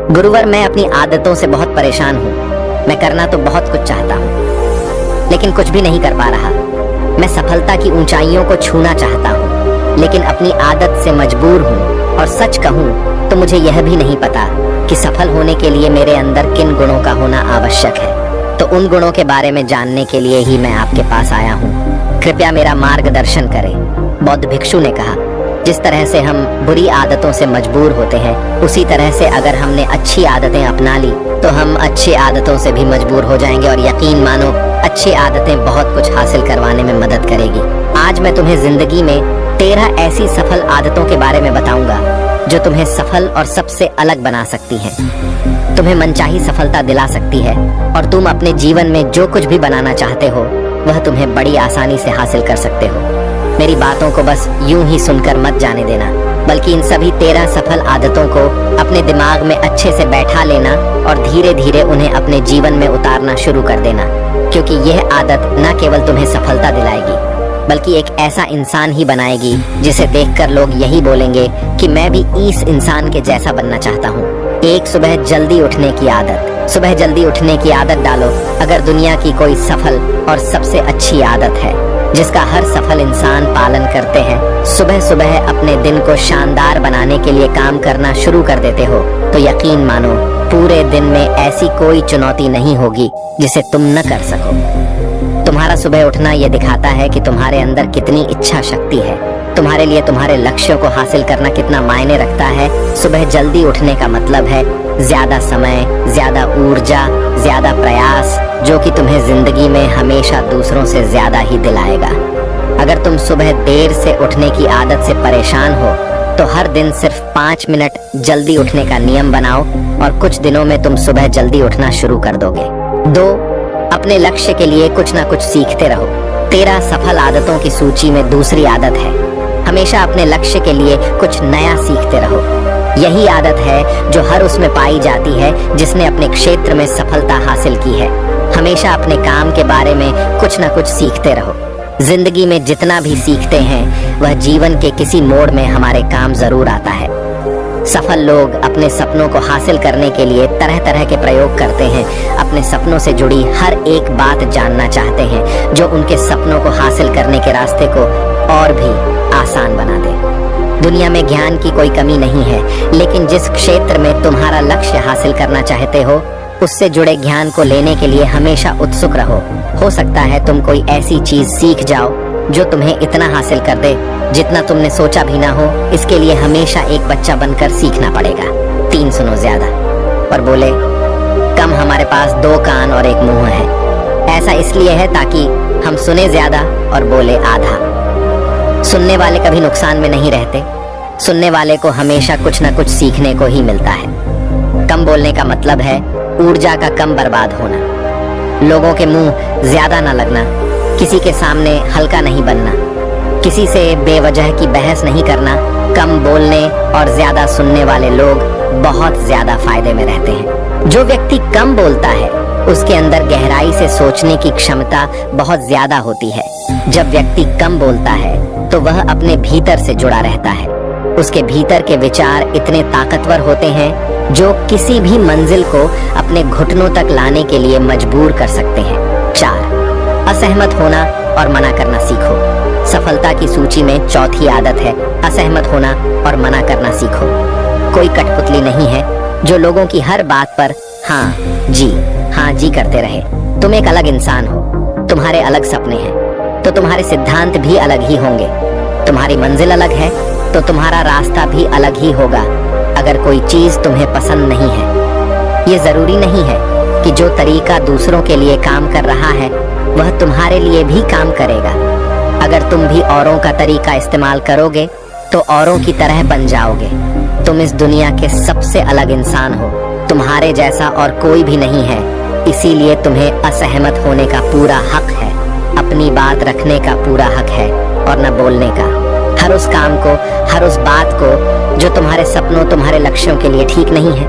गुरुवर, मैं अपनी आदतों से बहुत परेशान हूँ। मैं करना तो बहुत कुछ चाहता हूँ, लेकिन कुछ भी नहीं कर पा रहा। मैं सफलता की ऊंचाइयों को छूना चाहता हूँ, लेकिन अपनी आदत से मजबूर हूँ। और सच कहूँ तो मुझे यह भी नहीं पता कि सफल होने के लिए मेरे अंदर किन गुणों का होना आवश्यक है। तो उन गुणों के बारे में जानने के लिए ही मैं आपके पास आया हूँ। कृपया मेरा मार्गदर्शन करें। बौद्ध भिक्षु ने कहा, जिस तरह से हम बुरी आदतों से मजबूर होते हैं, उसी तरह से अगर हमने अच्छी आदतें अपना ली तो हम अच्छी आदतों से भी मजबूर हो जाएंगे। और यकीन मानो, अच्छी आदतें बहुत कुछ हासिल करवाने में मदद करेगी। आज मैं तुम्हें जिंदगी में 13 ऐसी सफल आदतों के बारे में बताऊंगा जो तुम्हें सफल और सबसे अलग बना सकती हैं, तुम्हें मनचाही सफलता दिला सकती है, और तुम अपने जीवन में जो कुछ भी बनाना चाहते हो वह तुम्हें बड़ी आसानी से हासिल कर सकते हो। मेरी बातों को बस यूं ही सुनकर मत जाने देना, बल्कि इन सभी 13 सफल आदतों को अपने दिमाग में अच्छे से बैठा लेना और धीरे धीरे उन्हें अपने जीवन में उतारना शुरू कर देना। क्योंकि यह आदत न केवल तुम्हें सफलता दिलाएगी, बल्कि एक ऐसा इंसान ही बनाएगी जिसे देखकर लोग यही बोलेंगे कि मैं भी इस इंसान के जैसा बनना चाहता हूँ। एक सुबह जल्दी उठने की आदत। सुबह जल्दी उठने की आदत डालो। अगर दुनिया की कोई सफल और सबसे अच्छी आदत है जिसका हर सफल इंसान पालन करते हैं, सुबह सुबह अपने दिन को शानदार बनाने के लिए काम करना शुरू कर देते हो, तो यकीन मानो पूरे दिन में ऐसी कोई चुनौती नहीं होगी जिसे तुम न कर सको। तुम्हारा सुबह उठना यह दिखाता है कि तुम्हारे अंदर कितनी इच्छा शक्ति है। तुम्हारे लिए तुम्हारे लक्ष्यों को हासिल करना कितना मायने रखता है। सुबह जल्दी उठने का मतलब है ज्यादा समय, ज्यादा ऊर्जा, ज्यादा प्रयास, जो कि तुम्हें जिंदगी में हमेशा दूसरों से ज्यादा ही दिलाएगा। अगर तुम सुबह देर से उठने की आदत से परेशान हो तो हर दिन सिर्फ 5 मिनट जल्दी उठने का नियम बनाओ और कुछ दिनों में तुम सुबह जल्दी उठना शुरू कर दोगे। 2. अपने लक्ष्य के लिए कुछ ना कुछ सीखते रहो। 13 सफल आदतों की सूची में दूसरी आदत है, हमेशा अपने लक्ष्य के लिए कुछ नया सीखते रहो। यही आदत है जो हर उसमें पाई जाती है जिसने अपने क्षेत्र में सफलता हासिल की है। हमेशा अपने काम के बारे में कुछ ना कुछ सीखते रहो। जिंदगी में जितना भी सीखते हैं वह जीवन के किसी मोड़ में हमारे काम जरूर आता है। सफल लोग अपने सपनों को हासिल करने के लिए तरह तरह के प्रयोग करते हैं। अपने सपनों से जुड़ी हर एक बात जानना चाहते हैं जो उनके सपनों को हासिल करने के रास्ते को और भी आसान बना दे। दुनिया में ज्ञान की कोई कमी नहीं है, लेकिन जिस क्षेत्र में तुम्हारा लक्ष्य हासिल करना चाहते हो उससे जुड़े ज्ञान को लेने के लिए हमेशा उत्सुक रहो। हो सकता है तुम कोई ऐसी चीज सीख जाओ जो तुम्हें इतना हासिल कर दे जितना तुमने सोचा भी ना हो। इसके लिए हमेशा एक बच्चा बनकर सीखना पड़ेगा। 3 सुनो ज्यादा और बोले कम। हमारे पास 2 कान और 1 मुंह है। ऐसा इसलिए है ताकि हम सुने ज्यादा और बोले आधा। सुनने वाले कभी नुकसान में नहीं रहते। सुनने वाले को हमेशा कुछ ना कुछ सीखने को ही मिलता है। कम बोलने का मतलब है ऊर्जा का कम बर्बाद होना। लोगों के मुंह ज्यादा ना लगना, किसी के सामने हल्का नहीं बनना, किसी से बेवजह की बहस नहीं करना। कम बोलने और ज्यादा सुनने वाले लोग बहुत ज्यादा फायदे में रहते हैं। जो व्यक्ति कम बोलता है उसके अंदर गहराई से सोचने की क्षमता बहुत ज्यादा होती है। जब व्यक्ति कम बोलता है तो वह अपने भीतर से जुड़ा रहता है। उसके भीतर के विचार इतने ताकतवर होते हैं जो किसी भी मंजिल को अपने घुटनों तक लाने के लिए मजबूर कर सकते हैं। 4. असहमत होना और मना करना सीखो। सफलता की सूची में चौथी आदत है असहमत होना और मना करना सीखो। कोई कठपुतली नहीं है जो लोगों की हर बात पर हाँ जी करते रहे। तुम एक अलग इंसान हो। तुम्हारे अलग सपने हैं तो तुम्हारे सिद्धांत भी अलग ही होंगे। तुम्हारी मंजिल अलग है तो तुम्हारा रास्ता भी अलग ही होगा। अगर कोई चीज तुम्हें पसंद नहीं है, ये जरूरी नहीं है कि जो तरीका दूसरों के लिए काम कर रहा है वह तुम्हारे लिए भी काम करेगा। अगर तुम भी औरों का तरीका इस्तेमाल करोगे तो औरों की तरह बन जाओगे। तुम इस दुनिया के सबसे अलग इंसान हो। तुम्हारे जैसा और कोई भी नहीं है, इसीलिए तुम्हें असहमत होने का पूरा हक है, अपनी बात रखने का पूरा हक है और न बोलने का। हर उस काम को, हर उस बात को जो तुम्हारे सपनों, तुम्हारे लक्ष्यों के लिए ठीक नहीं है।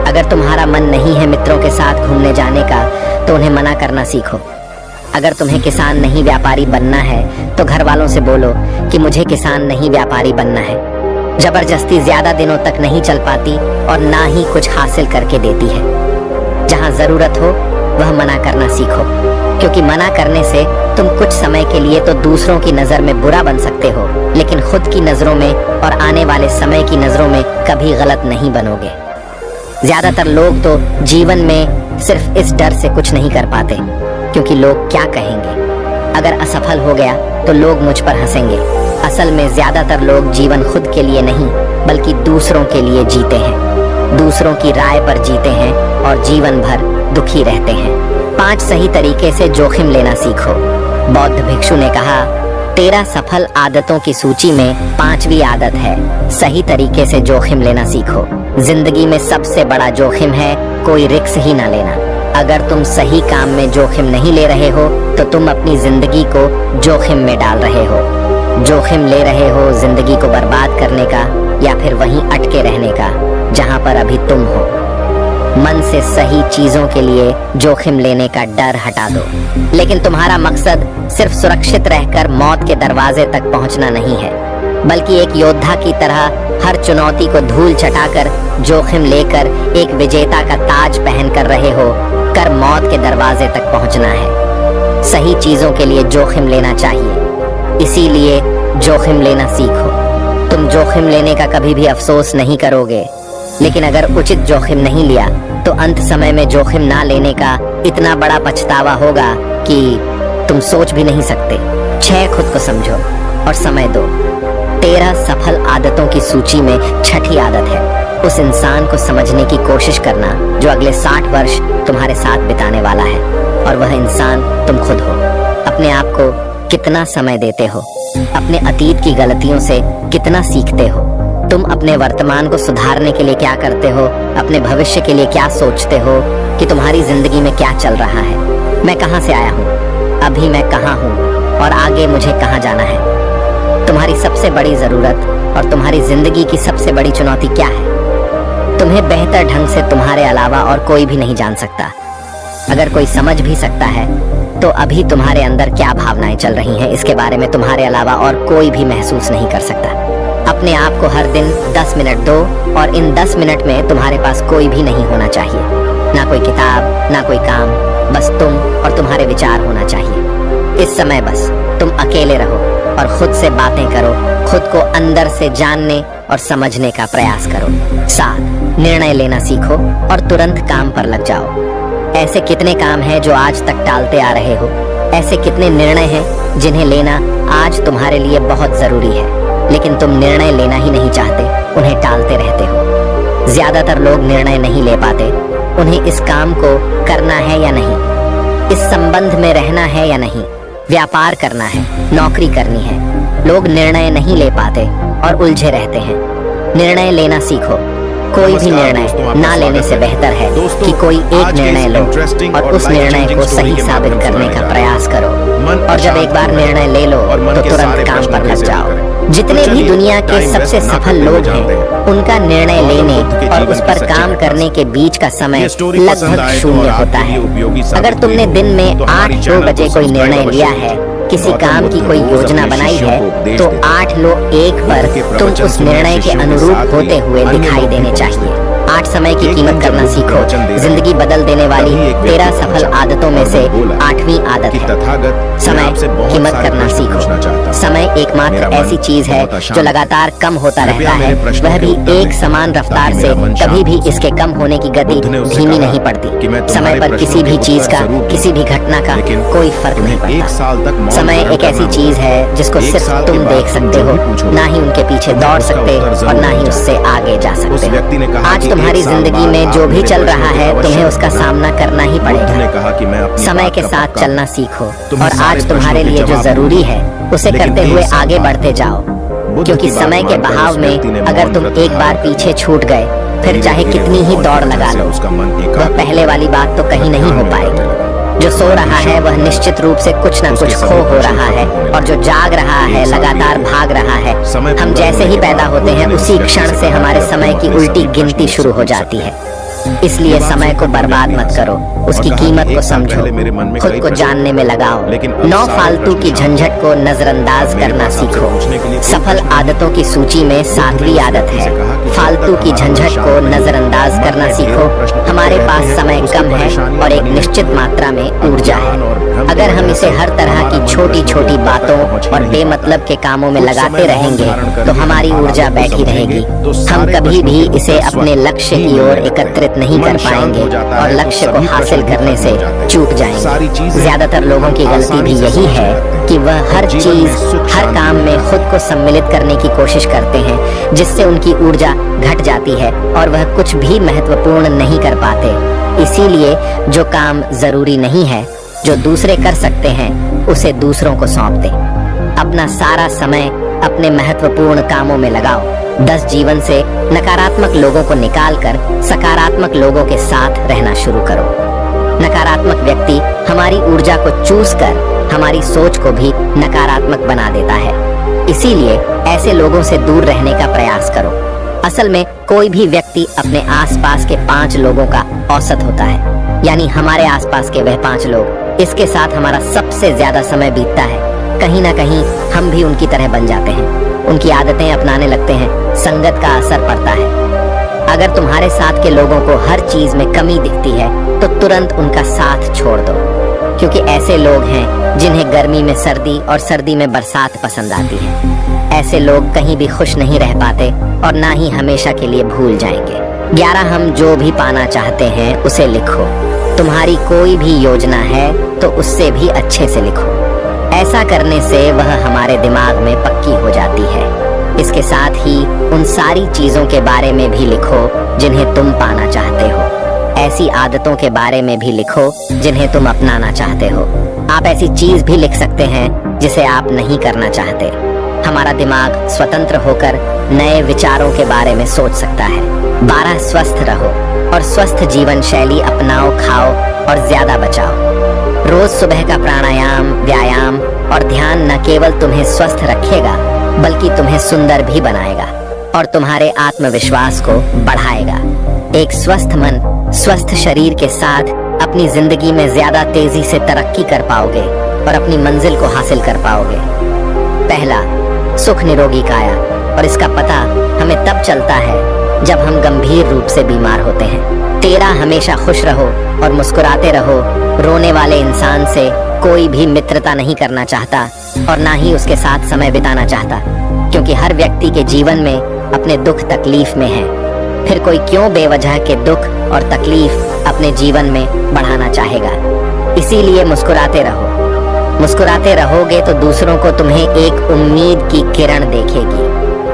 अगर तुम्हारा मन नहीं है मित्रों के साथ घूमने जाने का तो उन्हें मना करना सीखो। अगर तुम्हें किसान नहीं व्यापारी बनना है तो घर वालों से बोलो कि मुझे किसान नहीं व्यापारी बनना है। जबरदस्ती ज्यादा दिनों तक नहीं चल पाती और ना ही कुछ हासिल करके देती है। जहाँ जरूरत हो वह मना करना सीखो, क्योंकि मना करने से तुम कुछ समय के लिए तो दूसरों की नजर में बुरा बन सकते हो, लेकिन खुद की नजरों में और आने वाले समय की नजरों में कभी गलत नहीं बनोगे। ज्यादातर लोग तो जीवन में सिर्फ इस डर से कुछ नहीं कर पाते क्योंकि लोग क्या कहेंगे। अगर असफल हो गया तो लोग मुझ पर हंसेंगे। असल में ज्यादातर लोग जीवन खुद के लिए नहीं बल्कि दूसरों के लिए जीते हैं, दूसरों की राय पर जीते हैं और जीवन भर दुखी रहते हैं। 5 सही तरीके से जोखिम लेना सीखो। बौद्ध भिक्षु ने कहा, 13 सफल आदतों की सूची में 5वीं आदत है सही तरीके से जोखिम लेना सीखो। जिंदगी में सबसे बड़ा जोखिम है कोई रिस्क ही ना लेना। अगर तुम सही काम में जोखिम नहीं ले रहे हो तो तुम अपनी जिंदगी को जोखिम में डाल रहे हो। जोखिम ले रहे हो जिंदगी को बर्बाद करने का या फिर वहीं अटके रहने का जहां पर अभी तुम हो। मन से सही चीजों के लिए जोखिम लेने का डर हटा दो। लेकिन तुम्हारा मकसद सिर्फ सुरक्षित रहकर मौत के दरवाजे तक पहुंचना नहीं है, बल्कि एक योद्धा की तरह हर चुनौती को धूल चटाकर जोखिम लेकर एक विजेता का ताज पहनकर रहे हो कर मौत के दरवाजे तक पहुंचना है। सही चीजों के लिए जोखिम लेना चाहिए, इसीलिए जोखिम लेना सीखो। तुम जोखिम लेने का कभी भी अफसोस नहीं करोगे, लेकिन अगर उचित जोखिम नहीं लिया तो अंत समय में जोखिम ना लेने का इतना बड़ा पछतावा होगा कि तुम सोच भी नहीं सकते। 6 खुद को समझो और समय दो। 13 सफल आदतों की सूची में 6ठी आदत है उस इंसान को समझने की कोशिश करना जो अगले 60 वर्ष तुम्हारे साथ बिताने वाला है, और वह इंसान तुम खुद हो। अपने आप को कितना समय देते हो, अपने अतीत की गलतियों से कितना सीखते हो, तुम अपने वर्तमान को सुधारने के लिए क्या करते हो, अपने भविष्य के लिए क्या सोचते हो कि तुम्हारी जिंदगी में क्या चल रहा है। मैं कहां से आया हूं, अभी मैं कहां हूं और आगे मुझे कहां जाना है। तुम्हारी सबसे बड़ी जरूरत और तुम्हारी जिंदगी की सबसे बड़ी चुनौती क्या है, तुम्हें बेहतर ढंग से तुम्हारे अलावा और कोई भी नहीं जान सकता। अगर कोई समझ भी सकता है तो अभी तुम्हारे अंदर क्या भावनाएं चल रही हैं इसके बारे में तुम्हारे अलावा और कोई भी महसूस नहीं कर सकता। अपने आप को हर दिन 10 मिनट दो और इन 10 मिनट में तुम्हारे पास कोई भी नहीं होना चाहिए, ना कोई किताब ना कोई काम, बस तुम और तुम्हारे विचार होना चाहिए। इस समय बस तुम अकेले रहो और खुद से बातें करो, खुद को अंदर से जानने और समझने का प्रयास करो। 7 निर्णय लेना सीखो और तुरंत काम पर लग जाओ। ऐसे कितने काम हैं जो आज तक टालते आ रहे हो, ऐसे कितने निर्णय हैं जिन्हें लेना आज तुम्हारे लिए बहुत जरूरी है, लेकिन तुम निर्णय लेना ही नहीं चाहते, उन्हें टालते रहते हो। ज्यादातर लोग निर्णय नहीं ले पाते, उन्हें इस काम को करना है या नहीं, इस संबंध में रहना है या नहीं, व्यापार करना है, नौकरी करनी है। लोग निर्णय नहीं ले पाते और उलझे रहते हैं। निर्णय लेना सीखो। कोई भी निर्णय ना लेने से बेहतर है कि कोई एक निर्णय लो और उस निर्णय को सही साबित करने का प्रयास करो, और जब एक बार निर्णय ले लो तो तुरंत काम पर लग जाओ। जितने भी दुनिया के सबसे सफल लोग हैं उनका निर्णय लेने और उस पर काम करने के बीच का समय लगभग 0 होता है। अगर तुमने दिन में 8-2 बजे कोई निर्णय लिया है, किसी काम की कोई योजना बनाई है, तो 8 लोग 1 पर तुम उस निर्णय के अनुरूप होते हुए दिखाई देने चाहिए। 8 समय की कीमत करना सीखो। जिंदगी बदल देने वाली 13 सफल आदतों में से 8वीं आदत है समय कीमत करना सीखो। समय एकमात्र ऐसी चीज है जो लगातार कम होता रहता है, वह भी एक समान रफ्तार से। कभी भी इसके कम होने की गति धीमी नहीं पड़ती। समय पर किसी भी चीज का, किसी भी घटना का कोई फर्क नहीं पड़ता। समय एक ऐसी चीज है जिसको सिर्फ तुम देख सकते हो, ना ही उनके पीछे दौड़ सकते और ना ही उससे आगे जा सकते हो। आज तुम्हारी जिंदगी में जो भी चल रहा है तुम्हें उसका सामना करना ही पड़ेगा। समय के साथ चलना सीखो और आज तुम्हारे लिए जो जरूरी है उसे करते हुए आगे बढ़ते जाओ, क्योंकि समय के बहाव में अगर तुम एक बार पीछे छूट गए फिर चाहे कितनी ही दौड़ लगा लो, वह पहले वाली बात तो कहीं नहीं हो पाएगी। जो सो रहा है वह निश्चित रूप से कुछ न कुछ खो हो रहा है, और जो जाग रहा है लगातार भाग रहा है। हम जैसे ही पैदा होते हैं उसी क्षण से हमारे समय की उल्टी गिनती शुरू हो जाती है। इसलिए समय को बर्बाद मत करो, उसकी कीमत को समझो, खुद को जानने में लगाओ। 9 फालतू की झंझट को नजरअंदाज करना सीखो। सफल आदतों की सूची में 7वीं आदत है, फालतू की झंझट को नजरअंदाज करना सीखो। हमारे पास समय कम है और एक निश्चित मात्रा में ऊर्जा है। अगर हम इसे हर तरह की छोटी छोटी बातों और बेमतलब के कामों में लगाते रहेंगे तो हमारी ऊर्जा बैठी रहेगी। हम कभी भी इसे अपने लक्ष्य की ओर एकत्रित नहीं कर पाएंगे और लक्ष्य को हासिल करने से चूक जाएंगे। ज्यादातर लोगों की गलती भी यही है कि वह हर चीज, हर काम में खुद को सम्मिलित करने की कोशिश करते हैं, जिससे उनकी ऊर्जा घट जाती है और वह कुछ भी महत्वपूर्ण नहीं कर पाते। इसीलिए जो काम जरूरी नहीं है, जो दूसरे कर सकते हैं, उसे दूसरों को सौंप दें। अपना सारा समय अपने महत्वपूर्ण कामों में लगाओ। 10 जीवन से नकारात्मक लोगों को निकालकर सकारात्मक लोगों के साथ रहना शुरू करो। नकारात्मक व्यक्ति हमारी ऊर्जा को चूस कर हमारी सोच को भी नकारात्मक बना देता है। इसीलिए ऐसे लोगों से दूर रहने का प्रयास करो। असल में कोई भी व्यक्ति अपने आसपास के 5 लोगों का औसत होता है, यानी हमारे आसपास के वह 5 लोग, इसके साथ हमारा सबसे ज्यादा समय बीतता है। कहीं ना कहीं हम भी उनकी तरह बन जाते हैं, उनकी आदतें अपनाने लगते हैं, संगत का असर पड़ता है। अगर तुम्हारे साथ के लोगों को हर चीज में कमी दिखती है तो तुरंत उनका साथ छोड़ दो, क्योंकि ऐसे लोग हैं जिन्हें गर्मी में सर्दी और सर्दी में बरसात पसंद आती है। ऐसे लोग कहीं भी खुश नहीं रह पाते और ना ही हमेशा के लिए भूल जाएंगे। 11 हम जो भी पाना चाहते हैं उसे लिखो। तुम्हारी कोई भी योजना है तो उससे भी अच्छे से लिखो। ऐसा करने से वह हमारे दिमाग में पक्की हो जाती है। इसके साथ ही उन सारी चीजों के बारे में भी लिखो जिन्हें तुम पाना चाहते हो। ऐसी आदतों के बारे में भी लिखो जिन्हें तुम अपनाना चाहते हो। आप ऐसी चीज भी लिख सकते हैं जिसे आप नहीं करना चाहते। हमारा दिमाग स्वतंत्र होकर नए विचारों के बारे में सोच सकता है। 12 स्वस्थ रहो और स्वस्थ जीवन शैली अपनाओ, खाओ और ज्यादा बचाओ। रोज सुबह का प्राणायाम, व्यायाम और ध्यान न केवल तुम्हें स्वस्थ रखेगा बल्कि तुम्हें सुंदर भी बनाएगा और तुम्हारे आत्मविश्वास को बढ़ाएगा। एक स्वस्थ मन, स्वस्थ शरीर के साथ अपनी जिंदगी में ज्यादा तेजी से तरक्की कर पाओगे और अपनी मंजिल को हासिल कर पाओगे। पहला, सुख निरोगी काया, और इसका पता हमें तब चलता है जब हम गंभीर रूप से बीमार होते हैं। 13, हमेशा खुश रहो और मुस्कुराते रहो। रोने वाले इंसान से कोई भी मित्रता नहीं करना चाहता और ना ही उसके साथ समय बिताना चाहता, क्योंकि हर व्यक्ति के जीवन में अपने दुख तकलीफ में है। फिर कोई क्यों बेवजह के दुख और तकलीफ अपने जीवन में बढ़ाना चाहेगा। इसीलिए मुस्कुराते रहो। मुस्कुराते रहोगे तो दूसरों को तुम्हें एक उम्मीद की किरण देखेगी।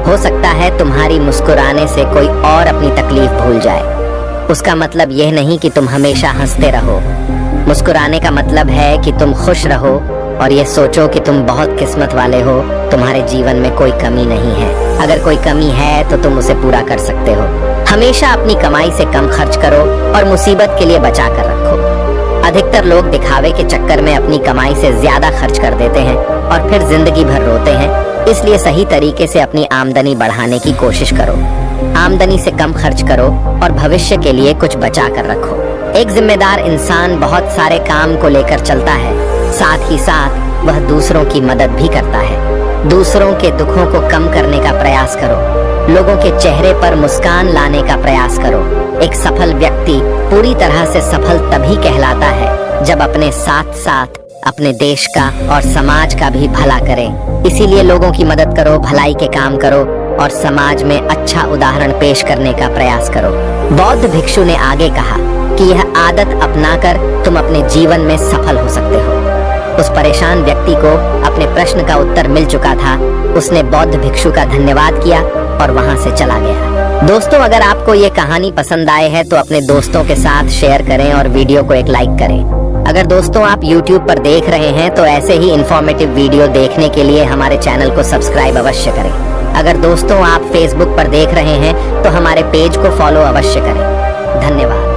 हो सकता है तुम्हारी मुस्कुराने से कोई और अपनी तकलीफ भूल जाए। उसका मतलब यह नहीं कि तुम हमेशा हंसते रहो। मुस्कुराने का मतलब है कि तुम खुश रहो और ये सोचो कि तुम बहुत किस्मत वाले हो, तुम्हारे जीवन में कोई कमी नहीं है। अगर कोई कमी है तो तुम उसे पूरा कर सकते हो। हमेशा अपनी कमाई से कम खर्च करो और मुसीबत के लिए बचा कर रखो। अधिकतर लोग दिखावे के चक्कर में अपनी कमाई से ज्यादा खर्च कर देते हैं और फिर जिंदगी भर रोते हैं। इसलिए सही तरीके से अपनी आमदनी बढ़ाने की कोशिश करो। आमदनी से कम खर्च करो और भविष्य के लिए कुछ बचा कर रखो। एक जिम्मेदार इंसान बहुत सारे काम को लेकर चलता है, साथ ही साथ वह दूसरों की मदद भी करता है। दूसरों के दुखों को कम करने का प्रयास करो। लोगों के चेहरे पर मुस्कान लाने का प्रयास करो। एक सफल व्यक्ति पूरी तरह से सफल तभी कहलाता है जब अपने साथ साथ अपने देश का और समाज का भी भला करे। इसीलिए लोगों की मदद करो, भलाई के काम करो और समाज में अच्छा उदाहरण पेश करने का प्रयास करो। बौद्ध भिक्षु ने आगे कहा कि यह आदत अपनाकर तुम अपने जीवन में सफल हो सकते हो। उस परेशान व्यक्ति को अपने प्रश्न का उत्तर मिल चुका था। उसने बौद्ध भिक्षु का धन्यवाद किया और वहां से चला गया। दोस्तों, अगर आपको ये कहानी पसंद आए है तो अपने दोस्तों के साथ शेयर करें और वीडियो को एक लाइक करें। अगर दोस्तों आप YouTube पर देख रहे हैं तो ऐसे ही इंफॉर्मेटिव वीडियो देखने के लिए हमारे चैनल को सब्सक्राइब अवश्य करें। अगर दोस्तों आप Facebook पर देख रहे हैं तो हमारे पेज को फॉलो अवश्य करें। धन्यवाद।